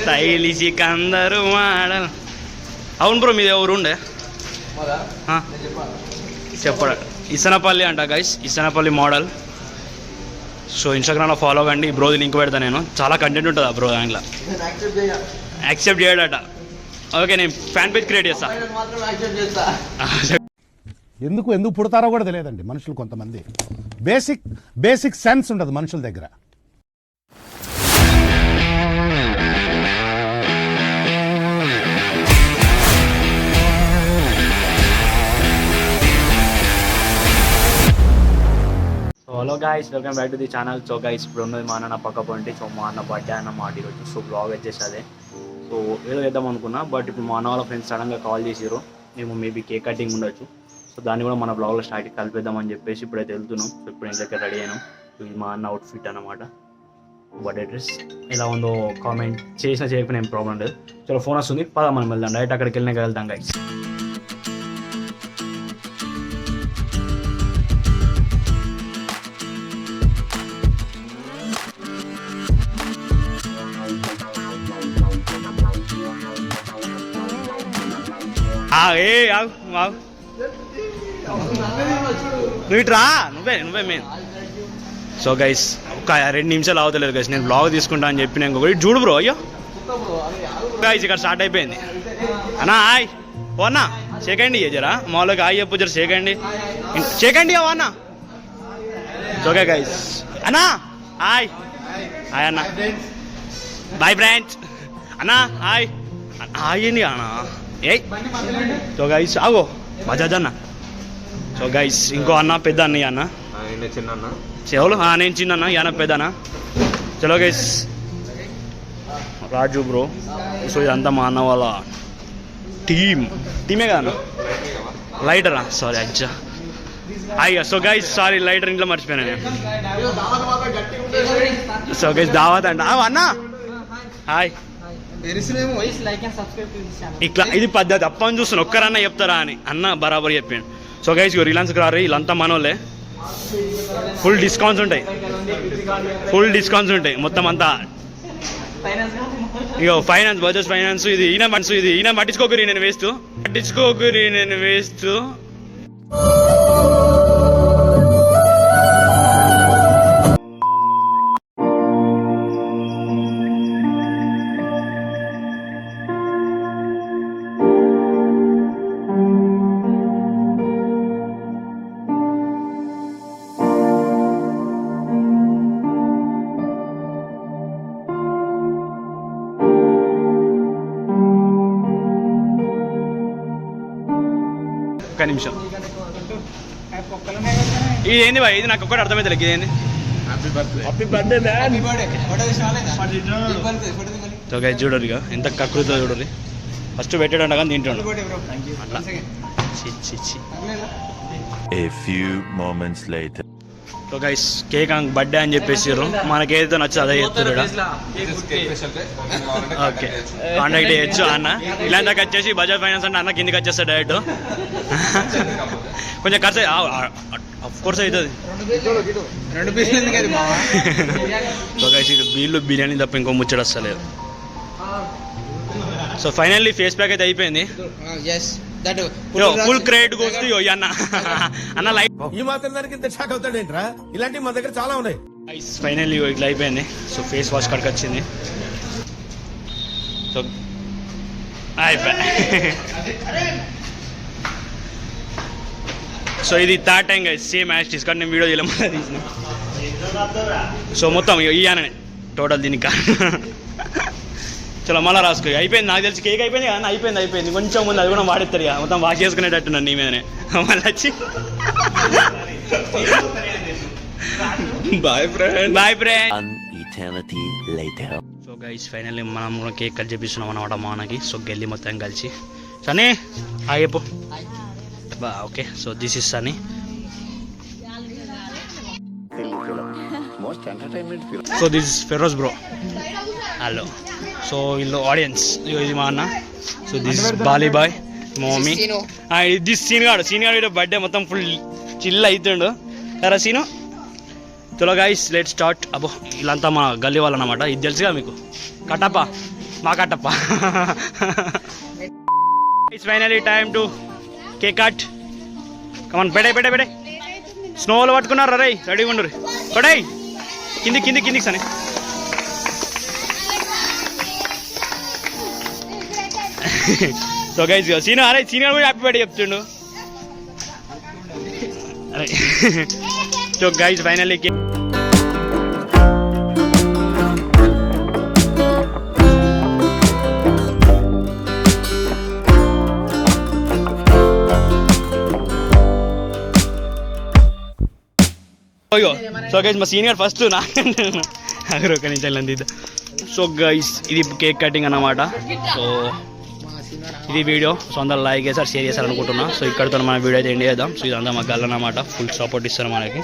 Stylish అందరూ model. అవును bro, మీది ఎవరు ఉండే చెప్పడా? ఇసనపల్లి అంట గైస్, ఇసనపల్లి మోడల్. సో ఇన్స్టాగ్రామ్లో ఫాలో కండి, బ్రోది లింక్ పెడతా నేను. చాలా కంటెంట్ ఉంటుంది ఆ బ్రో దాంట్లో. యాక్సెప్ట్ చేయడట. ఓకే, నేను ఫ్యాన్ పేజ్ క్రియేట్ చేస్తా. ఎందుకు పుడతారో కూడా తెలియదండి మనుషులు. కొంతమంది బేసిక్ సెన్స్ ఉండదు మనుషుల దగ్గర. Hello guys, welcome back to the channel. So guys, ఇప్పుడు ఉన్నది మా అన్న పక్క పోయింటి. సో మా అన్న బర్త్డే అన్నమాట ఈరోజు. సో బ్లాగ్ వచ్చేసి అదే. సో ఏదో వేద్దాం అనుకున్నా, బట్ ఇప్పుడు మా అన్న వాళ్ళ ఫ్రెండ్స్ సడన్గా కాల్ చేసారు. మేము మేబీ కేక్ కటింగ్ ఉండొచ్చు. సో దాన్ని కూడా మన బ్లాగ్లో స్టార్టింగ్ కలిపేద్దామని చెప్పేసి ఇప్పుడైతే వెళ్తున్నాం. సో ఇప్పుడు ఇంకొక రెడీ అయినాం. సో ఇది మా అన్న అవుట్ఫిట్ అన్నమాట, బర్త్డే డ్రెస్. ఎలా ఉందో కామెంట్ చేసినా చేయకపోయినా ఏం ప్రాబ్లం లేదు. చలో ఫోన్ వస్తుంది, పదా మనం వెళ్దాం. డైరెక్ట్ అక్కడికి వెళ్ళినాక వెళ్దాం గైస్. నువ్వు ఇట్రా, నువ్వే మెయిన్. సో గైస్, ఒక 2 నిమిషాలు అవతలేదు గైస్, నేను బ్లాగ్ తీసుకుంటా అని చెప్పి నేను ఒకటి చూడు బ్రో. అయ్యో గైస్, ఇక్కడ స్టార్ట్ అయిపోయింది. అన్నా హాయ్ ఓ అన్న, షేకండి జరా మామూలుగా హాయ్ చెప్పు, జర షేకండి ఓ అన్న. ఓకే గైస్, అన్నా హాయ్ అన్న, బాయ్ ఫ్రెండ్స్. అన్నా హాయ్ ఏంది అన్న. ఏ సో గైస్ ఆగో బజాజ్ అన్న. సో గైస్, ఇంకో అన్న, పెద్ద అన్నయ్య అన్న, చిన్న అన్న చెవులు. నేను చిన్న అన్న, అన్న పెద్ద అన్న. చలో గైస్, రాజు బ్రో. సో ఇదంతా మా అన్న వాళ్ళ టీమే కదా అన్న. లైటరా, సారీ అజ్జా అయ్యా. సో గైస్ సారీ, లైటర్ ఇంట్లో మర్చిపోయాను నేను. సో గైస్ దావత్ అంట. అన్న హాయ్. ఇట్లా ఇది పద్ధతి అప్పని చూస్తున్నా, ఒక్కరన్నా చెప్తారా అని. అన్న బరాబర్ చెప్పాను. సో గైస్, రిలయన్స్కి రారు, వీళ్ళంతా మనోళ్ళే. ఫుల్ డిస్కౌంట్స్ ఉంటాయి మొత్తం అంతా. ఇగో ఫైనాన్స్, బజాజ్ ఫైనాన్స్. ఇది ఈయన పట్టించుకోకరి నేను వేస్తూ. ఒక్క నిమిషం, ఇది ఏంది బాయ్? ఇది నాకు ఒక్కటి అర్థమైతే ఇదేంది? చూడరు ఇక ఎంత కకృతో చూడరు. ఫస్ట్ పెట్టాడంట కానీ తింటాడు అట్లా. సో గైస్, కేక్ బర్త్డే అని చెప్పేసారు. మనకి ఏదైతే నచ్చో అదే చెప్తారు. ఓకే, కాంటాక్ట్ చేయొచ్చు అన్న. ఇలాంటి వచ్చేసి బజాజ్ ఫైనాన్స్ అంటే అన్న కిందికి వచ్చేస్తాడు డైరెక్ట్. కొంచెం ఖర్చు అఫ్ కోర్స్ అవుతుంది. సో గైస్, ఇది బిర్యానీ తప్ప ఇంకో ముచ్చట వస్తలేదు. సో ఫైనల్లీ ఫేస్ ప్యాక్ అయితే అయిపోయింది. ఫుల్ క్రెడిట్ వస్తుంది అన్న లైట్. ఈ మాత్రం దానికి ఇంత షాక్ అవుతాడేంట్రా? ఇలాంటివి మా దగ్గర చాలా ఉన్నాయి. ఫైనల్లీ ఇట్లా అయిపోయింది. సో ఫేస్ వాష్ కడకి వచ్చింది. సో సో ఇది third time guys, same as these కానీ నేను వీడియో చేయలేమన్నా తీసిన. సో మొత్తం ఇయ్యానే టోటల్ దీనికి. చలో మళ్ళీ రాసుకో. అయిపోయింది, నాకు తెలిసి కేక్ అయిపోయింది కానీ అయిపోయింది కొంచెం ముందు. అది కూడా వాడేస్తారు ఇక, మొత్తం వాష్ చేసుకునేటట్టున్నాను నీ మీదనే. మళ్ళీ వచ్చి boy friend. So guys, finally మనం కూడా కేక్ కట్ చేపిస్తున్నాం అన్నమాట మా అన్నకి. సో గెల్లి మొత్తం కలిసి. సనీ చెప్పు. Okay, so this is Sunny. So this is Feroz bro. Hello. So వీళ్ళు ఆడియన్స్, ఇది మా అన్న. So this is Bali boy, మా మమ్మీ. దిస్ సీన్ గాడు బర్త్డే మొత్తం ఫుల్ చిల్ అవుతుండు సరే సీను. చలో గైస్, లెట్ స్టార్ట్. అబ్బో వీళ్ళంతా మా గల్లీ వాళ్ళు అన్నమాట. ఇది తెలుసుగా మీకు, కటప మా Kattappa. It's finally time to cake cut. Come on పెడే స్నోలో పట్టుకున్నారు రే, రెడీగా ఉండరు. పడే కిందికి సని. సో గైస్ సీనియర్ కూడా హ్యాపీ బర్త్డే చెప్తుండు. అరే so guys finally so guys మా సీనియర్ ఫస్ట్ నాకంటే ఒక నిమిషం అందిద్దా. సో గైస్ ఇది కేక్ కటింగ్ అన్నమాట. సో ఇది వీడియో. సో అందరూ లైక్ చేశారు, షేర్ చేశారు అనుకుంటున్నా. సో ఇక్కడితో మన వీడియో అయితే ఎండ్ చేద్దాం. సో ఇదంతా మా గల్ అన్నమాట, ఫుల్ సపోర్ట్ ఇస్తారు మనకి.